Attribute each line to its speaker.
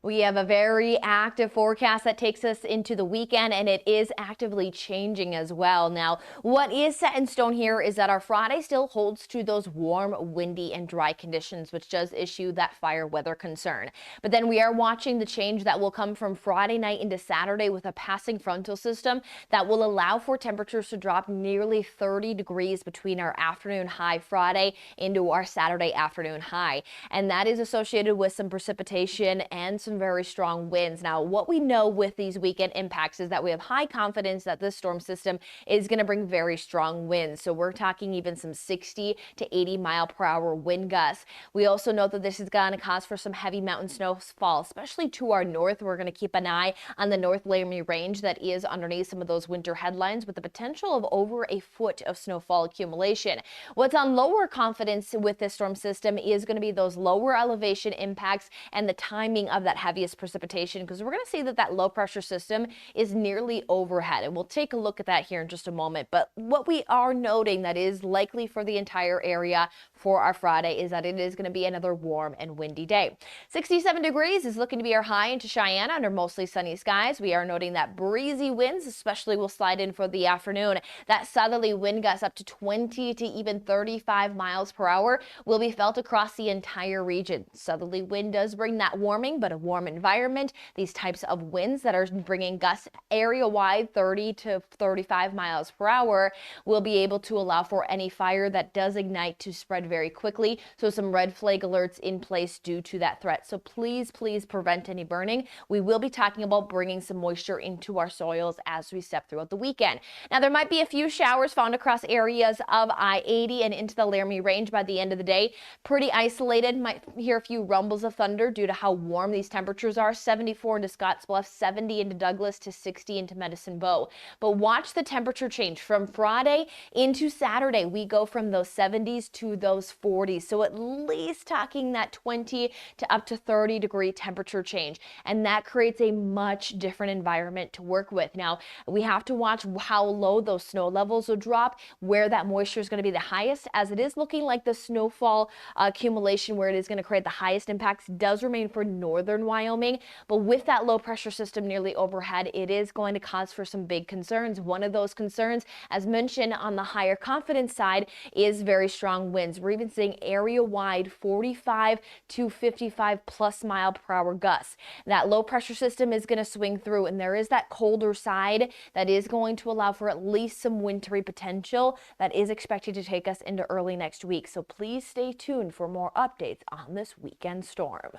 Speaker 1: We have a very active forecast that takes us into the weekend, and it is actively changing as well. Now, what is set in stone here is that our Friday still holds to those warm, windy, and dry conditions, which does issue that fire weather concern. But then we are watching the change that will come from Friday night into Saturday with a passing frontal system that will allow for temperatures to drop nearly 30 degrees between our afternoon high Friday into our Saturday afternoon high. And that is associated with some precipitation and some very strong winds. Now, what we know with these weekend impacts is that we have high confidence that this storm system is going to bring very strong winds. So we're talking even some 60 to 80 mile per hour wind gusts. We also know that this is going to cause for some heavy mountain snowfall, especially to our north. We're going to keep an eye on the North Laramie Range that is underneath some of those winter headlines with the potential of over a foot of snowfall accumulation. What's on lower confidence with this storm system is going to be those lower elevation impacts and the timing of that heaviest precipitation, because we're going to see that that low pressure system is nearly overhead, and we'll take a look at that here in just a moment. But what we are noting that is likely for the entire area for our Friday is that it is going to be another warm and windy day. 67 degrees is looking to be our high into Cheyenne under mostly sunny skies. We are noting that breezy winds especially will slide in for the afternoon. That southerly wind gusts up to 20 to even 35 miles per hour will be felt across the entire region. Southerly wind does bring that warming, but a warm environment. These types of winds that are bringing gusts area-wide 30 to 35 miles per hour will be able to allow for any fire that does ignite to spread very quickly. So some red flag alerts in place due to that threat. So please prevent any burning. We will be talking about bringing some moisture into our soils as we step throughout the weekend. Now, there might be a few showers found across areas of I-80 and into the Laramie Range by the end of the day. Pretty isolated. Might hear a few rumbles of thunder due to how warm these temperatures are. 74 into Scottsbluff, 70 into Douglas, to 60 into Medicine Bow. But watch the temperature change from Friday into Saturday. We go from those 70s to those 40s. So at least talking that 20 to up to 30 degree temperature change. And that creates a much different environment to work with. Now, we have to watch how low those snow levels will drop, where that moisture is going to be the highest, as it is looking like the snowfall accumulation where it is going to create the highest impacts does remain for northern Wyoming. But with that low pressure system nearly overhead, it is going to cause for some big concerns. One of those concerns, as mentioned on the higher confidence side, is very strong winds. We're even seeing area-wide 45 to 55 plus mile per hour gusts. That low pressure system is going to swing through, and there is that colder side that is going to allow for at least some wintry potential that is expected to take us into early next week. So please stay tuned for more updates on this weekend storm.